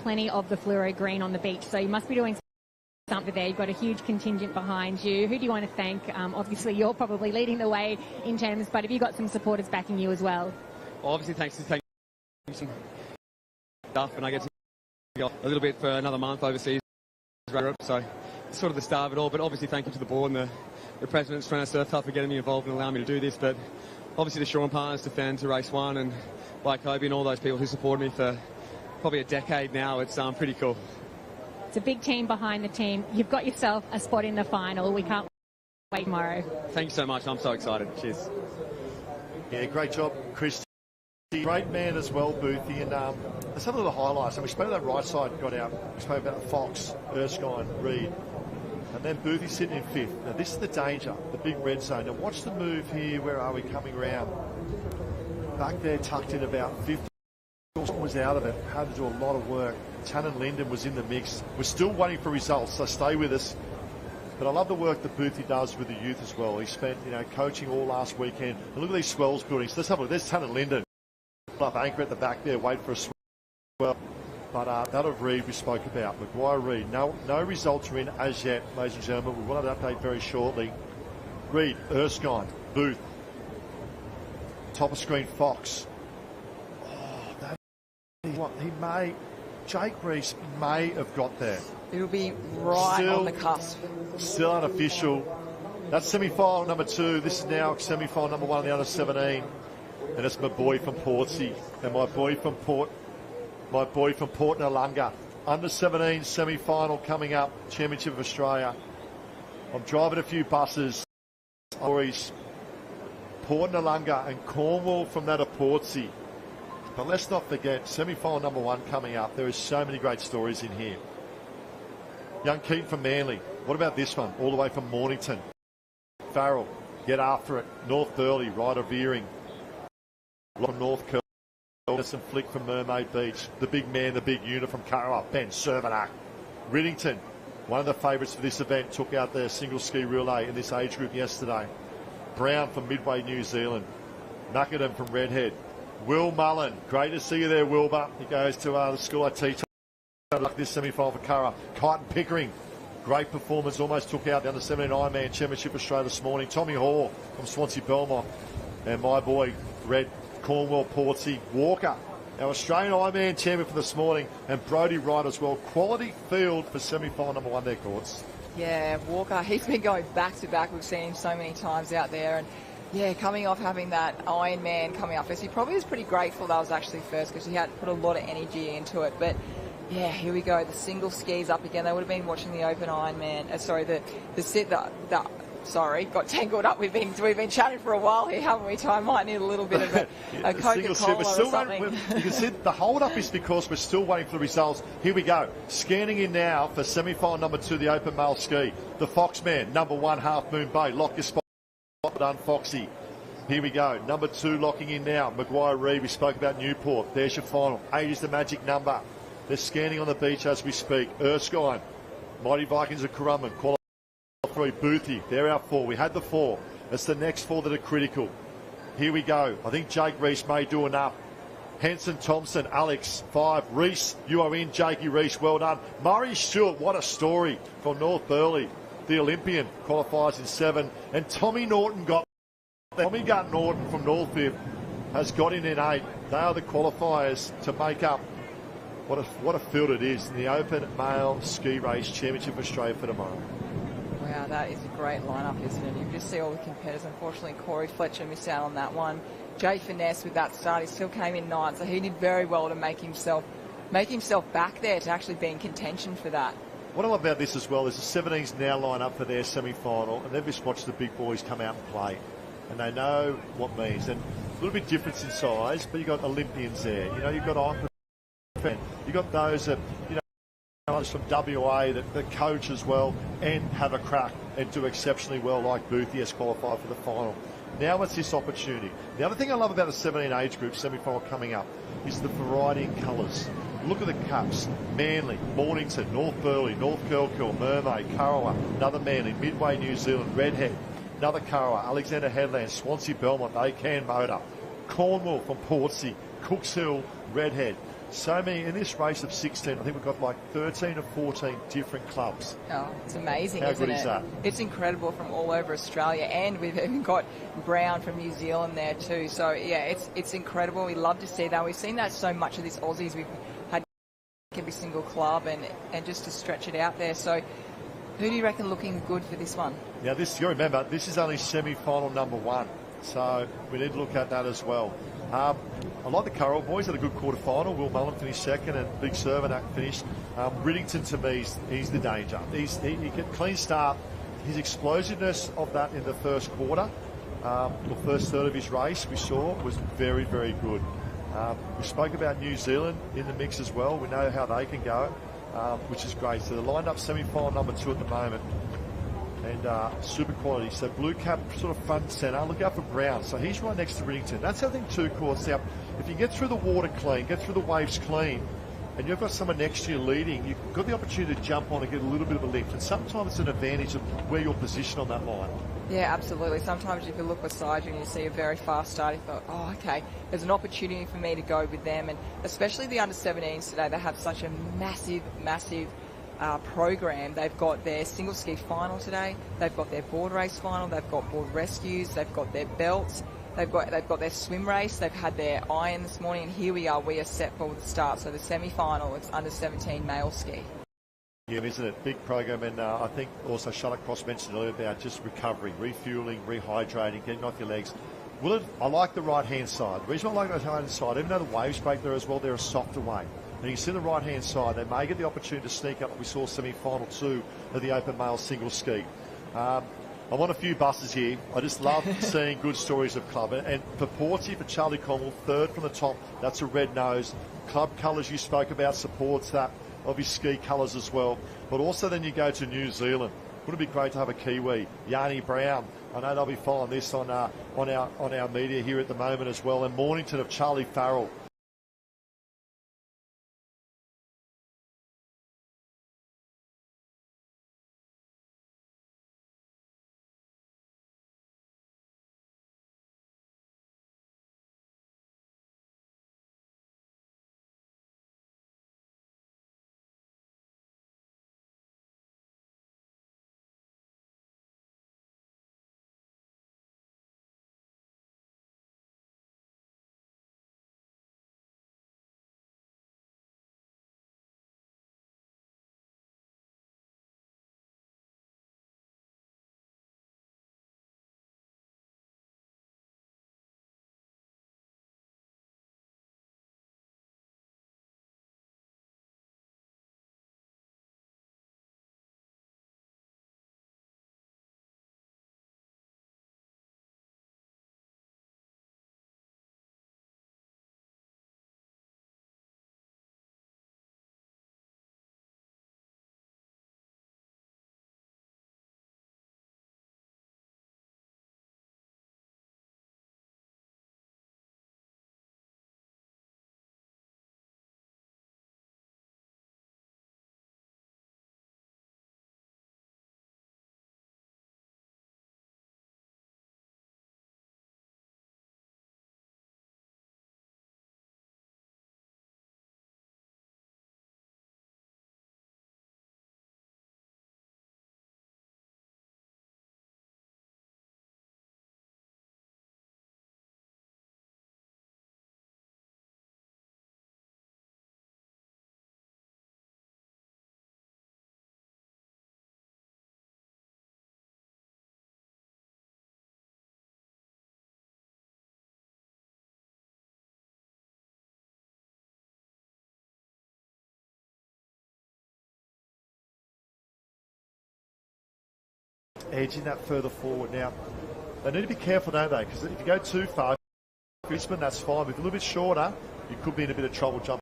plenty of the fluoro green on the beach, so you must be doing something there. You've got a huge contingent behind you. Who do you want to thank? Obviously, you're probably leading the way in terms, but have you got some supporters backing you as well? Obviously, thanks to some stuff, and I get to go a little bit for another month overseas, so it's sort of the start of it all. But obviously, thank you to the board and the president, Australian Surf Club, for getting me involved and allowing me to do this. But obviously, the Shawn partners, to Fen, to Race One, and by Kobe and all those people who supported me for probably a decade now. It's pretty cool. It's a big team behind the team. You've got yourself a spot in the final. We can't wait tomorrow. Thank you so much. I'm so excited. Cheers. Yeah, great job, Chris. Great man as well, Boothie. And let's have a little highlights. And we spoke about that right side got out. We spoke about Fox, Erskine, Reed. And then Boothie sitting in fifth. Now this is the danger, the big red zone. Now watch the move here. Where are we coming round? Back there tucked in about 50. Was out of it. Had to do a lot of work. Tannen Linden was in the mix. We're still waiting for results, so stay with us. But I love the work that Boothie does with the youth as well. He spent, coaching all last weekend. And look at these swells buildings. Let's have a look. There's Tannen Linden. Up anchor at the back there, wait for a swell. But that of Reed we spoke about. Maguire Reed. No results are in as yet, ladies and gentlemen. We want an update very shortly. Reed, Erskine, Booth. Top of screen, Fox. Jake Reese may have got there. It'll be right on the cusp. Still unofficial. That's semi-final number 2. This is now semi-final number 1 on the under 17. And it's my boy from Portsea and my boy from Port Noarlunga. Under 17 semi-final coming up, Championship of Australia. I'm driving a few buses. Stories. Port Noarlunga and Cornwall from that of Portsea. But let's not forget, semi-final number 1 coming up. There are so many great stories in here. Young Keaton from Manly. What about this one? All the way from Mornington. Farrell, get after it. North Burleigh, Ryder Veering. From North Curl. Anderson Flick from Mermaid Beach. The big man, the big unit from Curragh, Ben Servanac. Riddington, one of the favourites for this event, took out their single ski relay in this age group yesterday. Brown from Midway, New Zealand. Macadam from Redhead. Will Mullen, great to see you there, Wilbur. He goes to the school I teach. Like this semi-final for Curragh. Kyneton Pickering, great performance, almost took out the under 17 Ironman Championship Australia this morning. Tommy Hall from Swansea Belmont, and my boy Red Cornwall Portsea. Walker, our Australian Ironman champion for this morning, and Brodie Wright as well. Quality field for semi-final number 1 there, Courts. Yeah, Walker, he's been going back to back. We've seen him so many times out there, and yeah, coming off having that Ironman coming up first, he probably was pretty grateful that was actually first because he had put a lot of energy into it. But yeah, here we go. The single skis up again. They would have been watching the Open Ironman. Got tangled up. We've been chatting for a while here, haven't we? I might need a little bit of a Coca-Cola or something. You can see the hold-up is because we're still waiting for the results. Here we go. Scanning in now for semi-final number 2, the Open Male Ski. The Foxman, number 1, Half Moon Bay. Lock your spot. Done, Foxy. Here we go. Number 2 locking in now. Maguire Reed. We spoke about Newport. There's your final. 8 is the magic number. They're scanning on the beach as we speak. Erskine. Mighty Vikings of Currumbin. Qualify 3. Boothie. They're our 4. We had the 4. It's the next 4 that are critical. Here we go. I think Jake Reese may do enough. Henson Thompson. Alex. 5. Reese. You are in. Jakey Reese. Well done. Murray Stewart. What a story from North Burleigh. The Olympian qualifies in 7, and Tommy Norton Norton from Northfield has got in 8. They are the qualifiers to make up what a field it is in the Open Male Ski Race Championship of Australia for tomorrow. Wow, that is a great lineup, isn't it? You just see all the competitors. Unfortunately, Corey Fletcher missed out on that one. Jay Finesse with that start, he still came in 9th, so he did very well to make himself back there to actually be in contention for that. What I love about this as well is the 17s now line up for their semi-final, and they've just watched the big boys come out and play, and they know what it means. And a little bit difference in size, but you've got Olympians there. You've got you've got those that, others from WA that coach as well and have a crack and do exceptionally well, like Boothie has qualified for the final. Now it's this opportunity. The other thing I love about the 17 age group semi-final coming up is the variety in colours. Look at the cups. Manly, Mornington, North Burleigh, North Curl, Mermaid, Curragh, another Manly, Midway, New Zealand, Redhead, another Curragh, Alexander Headland, Swansea Belmont, They Can Motor, Cornwall from Portsea, Cooks Hill, Redhead, so many in this race of 16. I think we've got like 13 or 14 different clubs. Oh, it's amazing, How isn't good it? is that? It's incredible from all over Australia, and we've even got Brown from New Zealand there too. So yeah, it's incredible. We love to see that. We've seen that so much of this Aussies. We've had every single club and just to stretch it out there. So who do you reckon looking good for this one? Now you remember, this is only semi-final number 1. So we need to look at that as well. I like the Currell boys, had a good quarter-final. Will Mullen finished second and Big Servant finished. Riddington, to me, he's the danger. He get clean start. His explosiveness of that in the first quarter, the first third of his race we saw was very, very good. We spoke about New Zealand in the mix as well. We know how they can go, which is great. So they're lined up semi-final number 2 at the moment. And super quality. So blue cap sort of front and centre. Look out for Brown. So he's right next to Riddington. That's how I think 2 courts out. If you get through the water clean, get through the waves clean, and you've got someone next to you leading, you've got the opportunity to jump on and get a little bit of a lift. And sometimes it's an advantage of where you're positioned on that line. Yeah, absolutely. Sometimes if you look beside you and you see a very fast start, you thought, oh, okay, there's an opportunity for me to go with them. And especially the under-17s today, they have such a massive program. They've got their single ski final today. They've got their board race final. They've got board rescues. They've got their belts. They've got their swim race. They've had their iron this morning, and here we are. We are set for the start. So the semi-final, it's under-17 male ski. Yeah, isn't it? Big program, and I think also Charlotte Cross mentioned earlier about just recovery, refueling, rehydrating, getting off your legs. I like the right-hand side. The reason I like the right-hand side, even though the waves break there as well, they're a softer wave. And you can see the right-hand side, they may get the opportunity to sneak up. We saw semi-final 2 of the open male single ski. I want a few buses here. I just love seeing good stories of club. And for Porty, for Charlie Cromwell, 3rd from the top, that's a red nose. Club colours you spoke about supports that of his ski colours as well. But also then you go to New Zealand. Wouldn't it be great to have a Kiwi? Yanni Brown. I know they'll be following this on our media here at the moment as well. And Mornington of Charlie Farrell. Edging that further forward. Now, they need to be careful, don't they? Because if you go too far, Brisbane, that's fine. But if you're a little bit shorter, you could be in a bit of trouble jumping.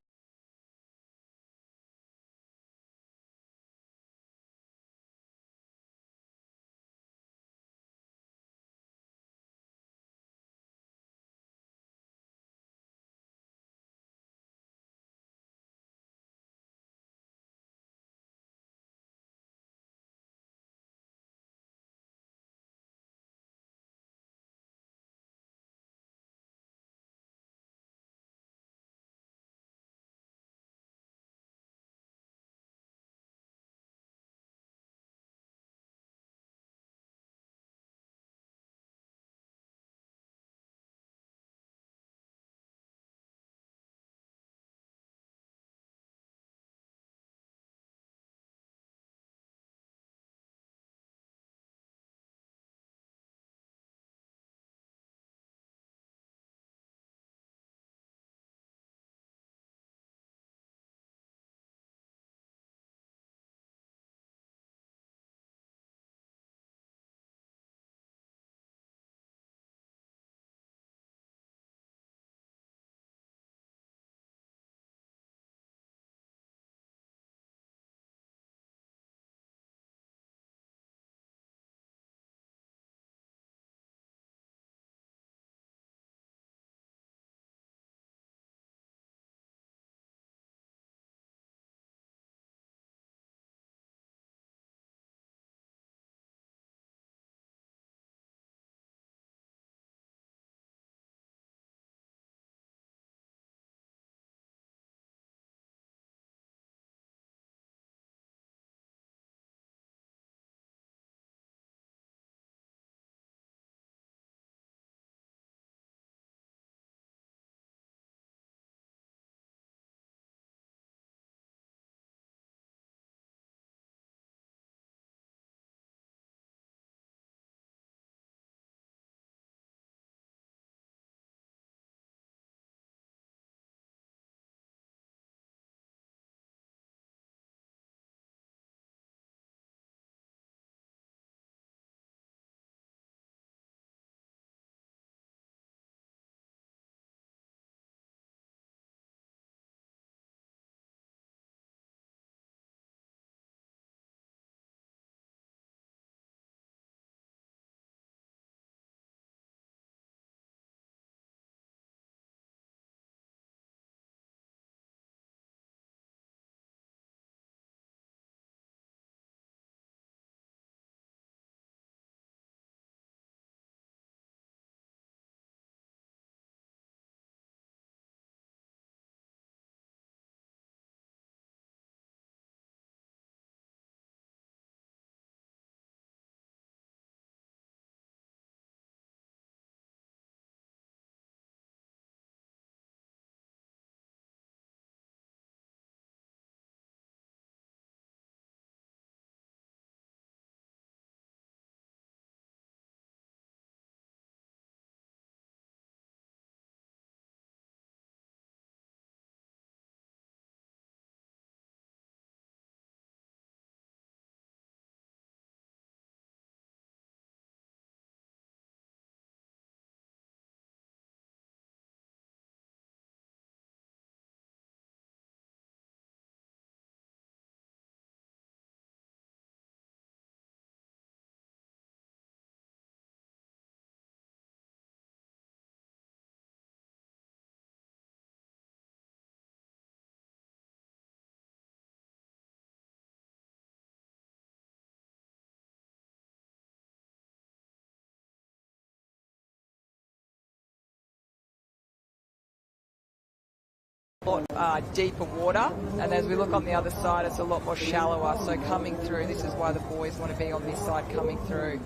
deeper water, and as we look on the other side, it's a lot more shallower. So coming through, this is why the boys want to be on this side coming through.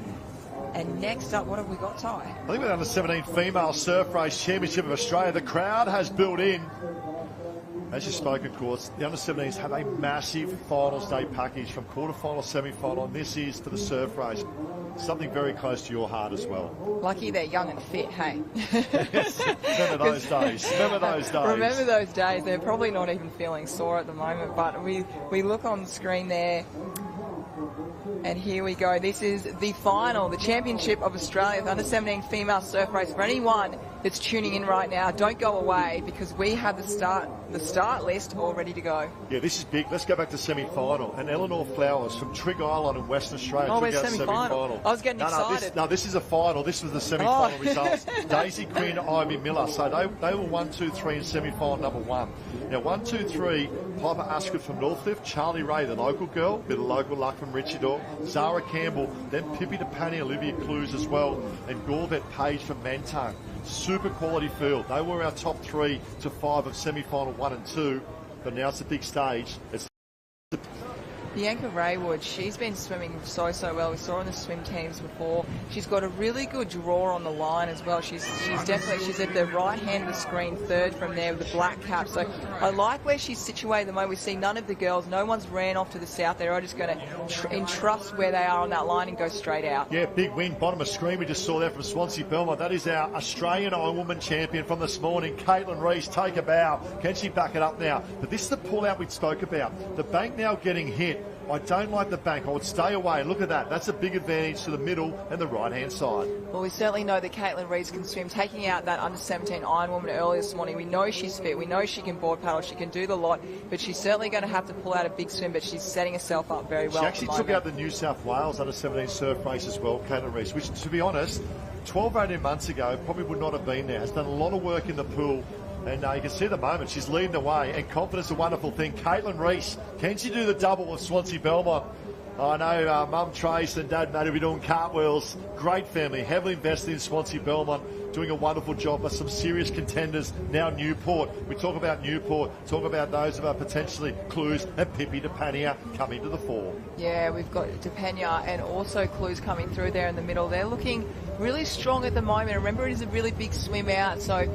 And next up, what have we got, Ty? I think we're under 17 female surf race championship of Australia. The crowd has built in. As you spoke, of course, the under 17s have a massive finals day package from quarterfinal, semi-final, and this is for the surf race. Something very close to your heart as well. Lucky they're young and fit, hey? Yes. Remember those days. Remember those days. Remember those days. They're probably not even feeling sore at the moment, but we look on the screen there. And here we go. This is the final, the Championship of Australia, the under-17 female surf race. For anyone that's tuning in right now, don't go away because we have the start list all ready to go. Yeah, this is big. Let's go back to semi-final. And Eleanor Flowers from Trigg Island in Western Australia. Oh, we're semi-final. I was getting excited. This is a final. This was the semi-final results. Daisy Quinn, Ivy Miller. So they were 1, 2, 3 in semi-final number 1. Now 1, 2, 3, Piper Ascott from Northcliffe, Charlie Ray, the local girl, bit of local luck from Richie Dawg, Zara Campbell, then Pippi DePanny, Olivia Clues as well, and Gorvet Page from Mentone. Super quality field. They were our top 3 to 5 of semi-final 1 and 2, but now it's the big stage. It's Bianca Raywood, she's been swimming so well. We saw her on the swim teams before. She's got a really good draw on the line as well. She's at the right hand of the screen, third from there with the black cap. So I like where she's situated at the moment. We see none of the girls. No one's ran off to the south. They're all just going to entrust where they are on that line and go straight out. Yeah, big win. Bottom of screen. We just saw that from Swansea Belmont. That is our Australian Ironwoman champion from this morning. Caitlin Reese, take a bow. Can she back it up now? But this is the pull-out we spoke about. The bank now getting hit. I don't like the bank. I would stay away. Look at that. That's a big advantage to the middle and the right-hand side. Well, we certainly know that Caitlin Reese can swim. Taking out that under-17 Ironwoman earlier this morning, we know she's fit. We know she can board paddle. She can do the lot. But she's certainly going to have to pull out a big swim, but she's setting herself up very well. She actually took out the New South Wales under-17 surf race as well, Caitlin Reese, which, to be honest, 12, 18 months ago, probably would not have been there. Has done a lot of work in the pool. And you can see at the moment she's leading the way, and confidence is a wonderful thing. Caitlin Reese, can she do the double with Swansea Belmont? I know Mum Trace and Dad Matt will be doing cartwheels. Great family, heavily invested in Swansea Belmont, doing a wonderful job with some serious contenders. Now Newport. We talk about Newport, talk about those of our potentially Clues and Pippi DePania coming to the fore. Yeah, we've got DePania and also Clues coming through there in the middle. They're looking really strong at the moment. Remember, it is a really big swim out, so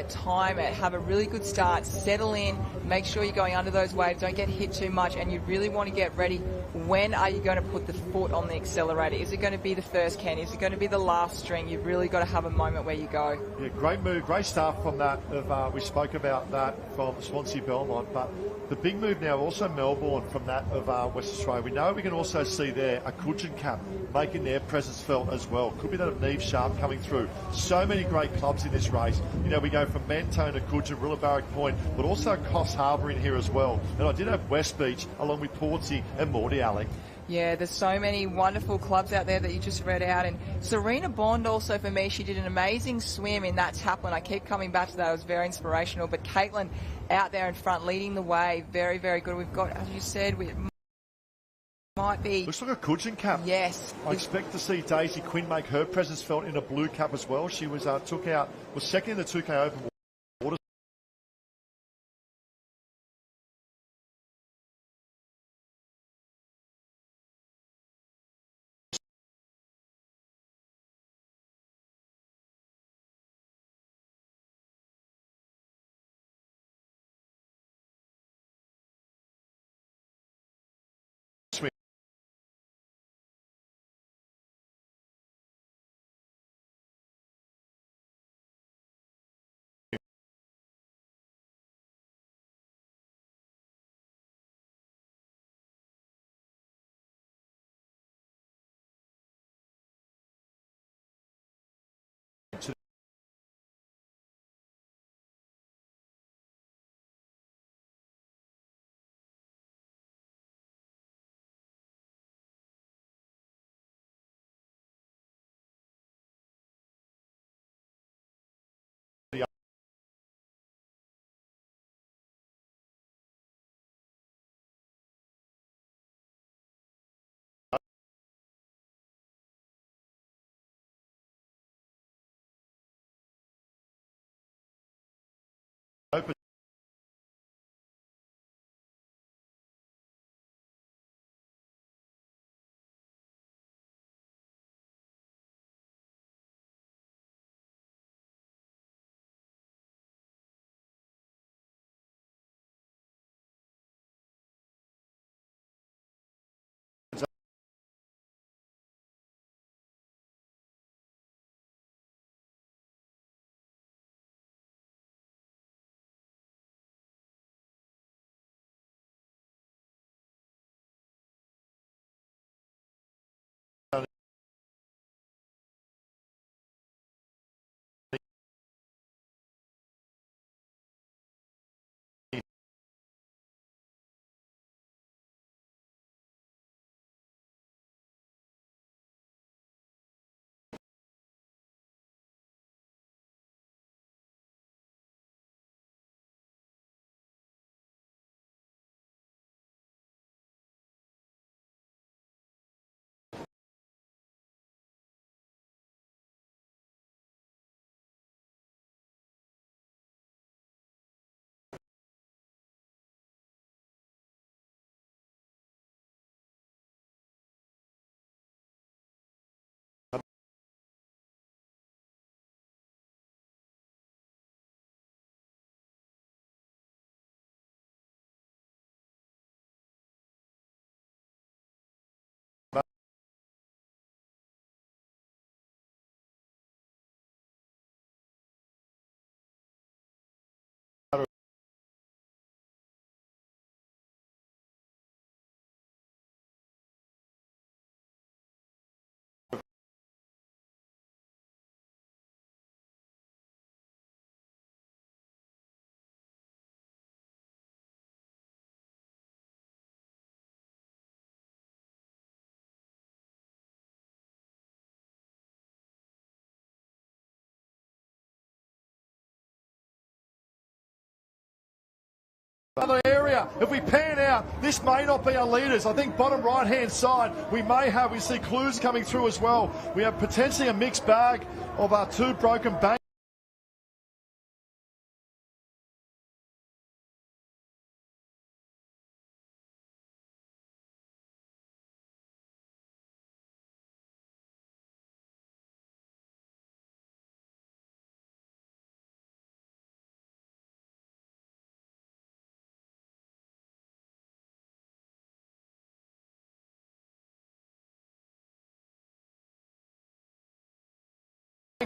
time it, have a really good start, settle in, make sure you're going under those waves, don't get hit too much, and you really want to get ready. When are you going to put the foot on the accelerator? Is it going to be the first can? Is it going to be the last string? You've really got to have a moment where you go. Yeah, great move, great start from that. We spoke about that from Swansea Belmont, but the big move now also Melbourne from that of West Australia. We know we can also see there a Coogin Cap making their presence felt as well. Could be that of Neve Sharp coming through. So many great clubs in this race. You know, we go from Mentone to Coogin, Rillabarrack Point, but also Coffs Harbour in here as well. And I did have West Beach along with Portsea and Morty Alley. Yeah, there's so many wonderful clubs out there that you just read out. And Serena Bond also, for me, she did an amazing swim in that Taplin. I keep coming back to that. It was very inspirational. But Caitlin out there in front leading the way. Very, very good. We've got, as you said, we might be... Looks like a Coogin Cap. Yes. I expect to see Daisy Quinn make her presence felt in a blue cap as well. She was was second in the 2K Open Other area, if we pan out, this may not be our leaders. I think bottom right-hand side, we see clues coming through as well. We have potentially a mixed bag of our two broken banks.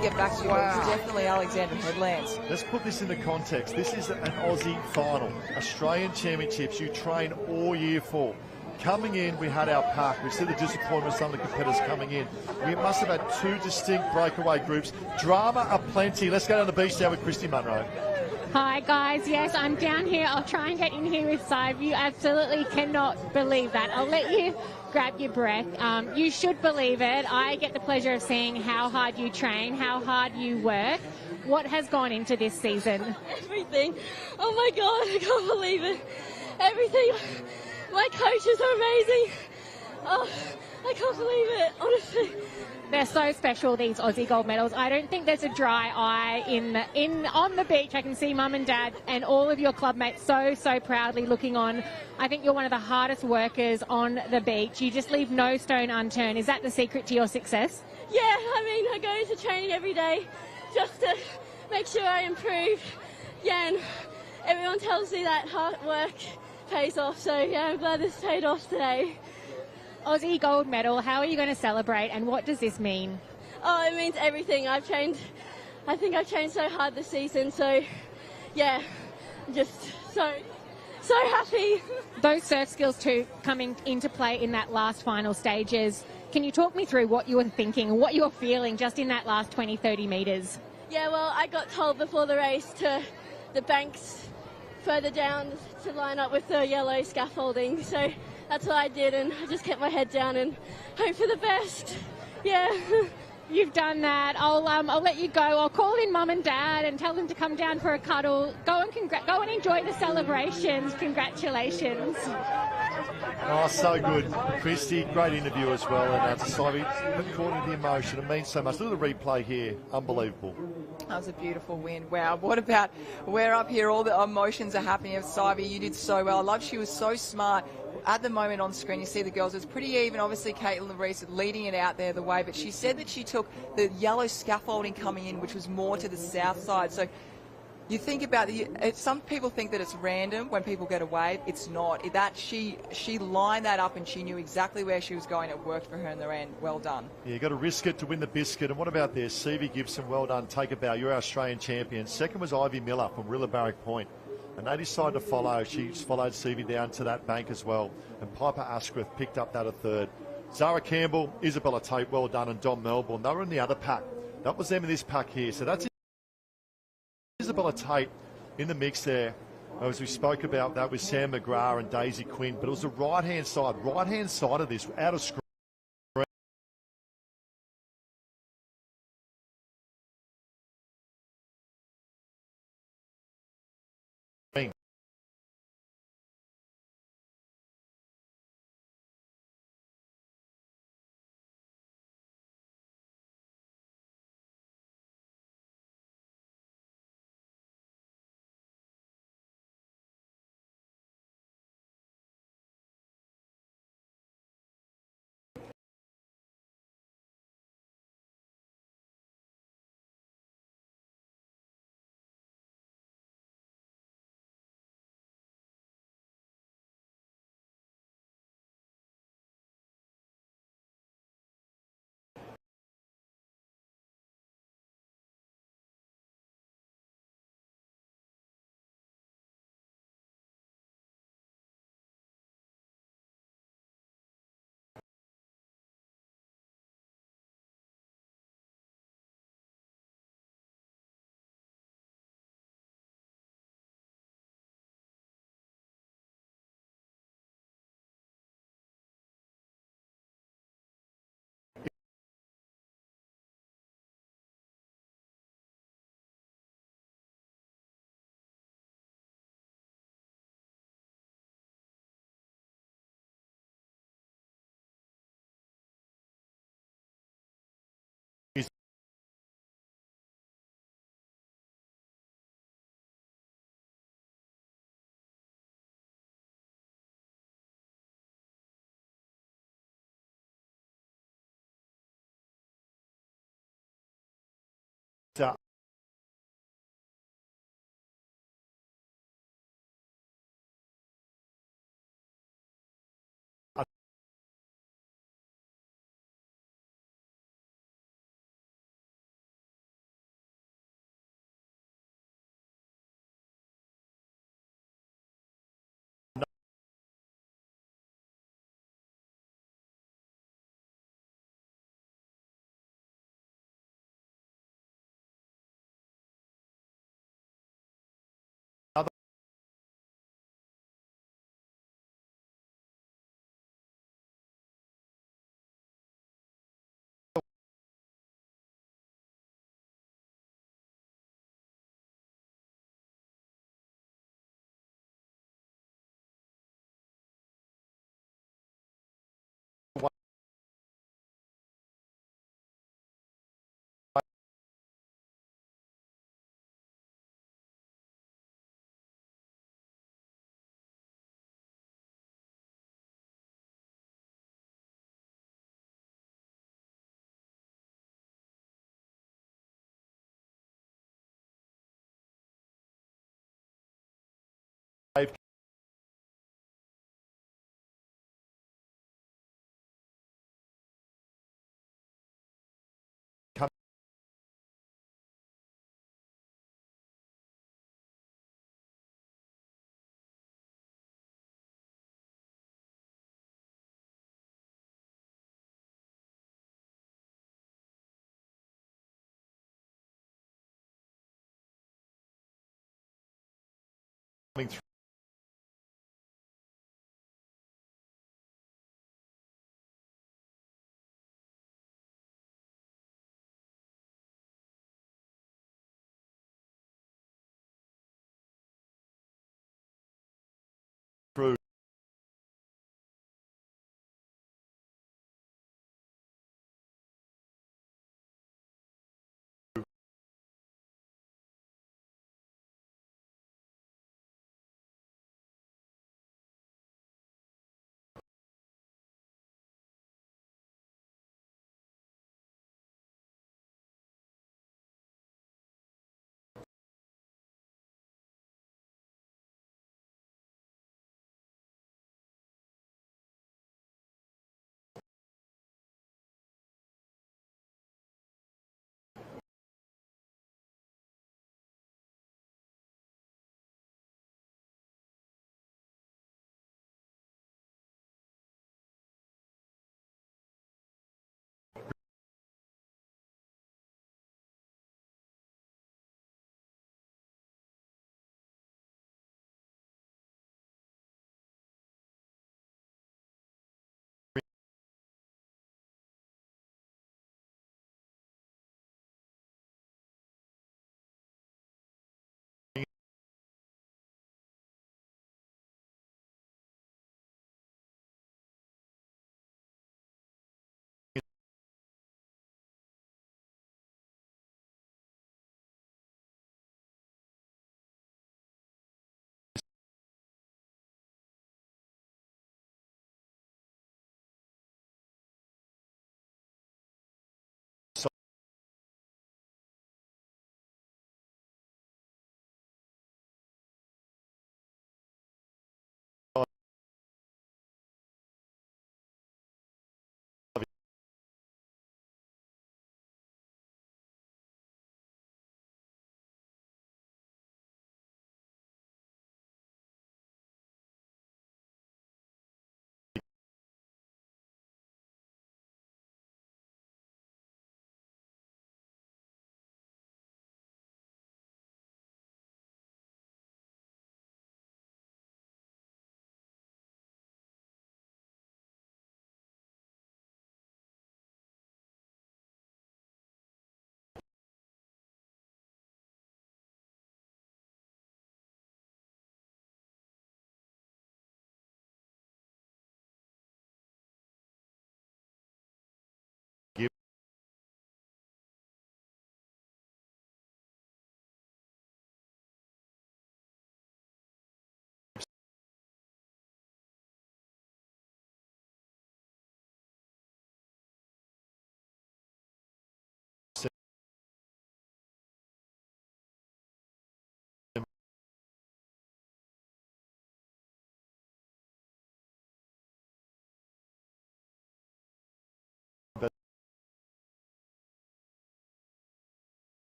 Get back to you. Wow. Definitely Alexander Headlands. Let's put this into context. This is an Aussie final. Australian Championships you train all year for. Coming in, we had our pack. We see the disappointment of some of the competitors coming in. We must have had two distinct breakaway groups. Drama aplenty. Let's go down the beach now with Christy Munro. Hi guys, yes, I'm down here. I'll try and get in here with Sive. You absolutely cannot believe that. I'll let you grab your breath. You should believe it. I get the pleasure of seeing how hard you train, how hard you work. What has gone into this season? Everything. Oh my God, I can't believe it. Everything. My coaches are amazing. Oh, I can't believe it, honestly. They're so special, these Aussie gold medals. I don't think there's a dry eye on the beach. I can see Mum and Dad and all of your club mates so proudly looking on. I think you're one of the hardest workers on the beach. You just leave no stone unturned. Is that the secret to your success? Yeah, I mean, I go into training every day just to make sure I improve. Yeah, and everyone tells me that hard work pays off. So yeah, I'm glad this paid off today. Aussie gold medal, how are you going to celebrate and what does this mean? Oh, it means everything. I think I've trained so hard this season, so yeah, I'm just so happy. Those surf skills too coming into play in that last final stages. Can you talk me through what you were thinking, what you were feeling just in that last 20-30 metres? Yeah, well, I got told before the race to the banks further down to line up with the yellow scaffolding, so that's what I did, and I just kept my head down and hope for the best. Yeah. You've done that. I'll let you go. I'll call in Mum and Dad and tell them to come down for a cuddle. Go and enjoy the celebrations. Congratulations. Oh, so good. Christy, great interview as well. And Sivey, according to the emotion, it means so much. Look at the replay here. Unbelievable. That was a beautiful win. Wow. What about, we're up here, all the emotions are happening. Sivey, you did so well. I love she was so smart. At the moment on screen, you see the girls, it's pretty even. Obviously, Caitlin Reese leading it out there the way, but she said that she took the yellow scaffolding coming in, which was more to the south side. So you think about some people think that it's random when people get away. It's not. She lined that up and she knew exactly where she was going. It worked for her in the end. Well done. Yeah, you got to risk it to win the biscuit. And what about this? Sevie Gibson, well done. Take a bow. You're our Australian champion. Second was Ivy Miller from Rilla Barrack Point. And they decided to follow. She followed Sevie down to that bank as well. And Piper Asquith picked up that a third. Zara Campbell, Isabella Tate, well done, and Dom Melbourne. They were in the other pack. That was them in this pack here. So that's Isabella Tate in the mix there. As we spoke about, that was Sam McGrath and Daisy Quinn. But it was the right-hand side of this, out of screen. uh, another wave coming through.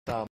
um,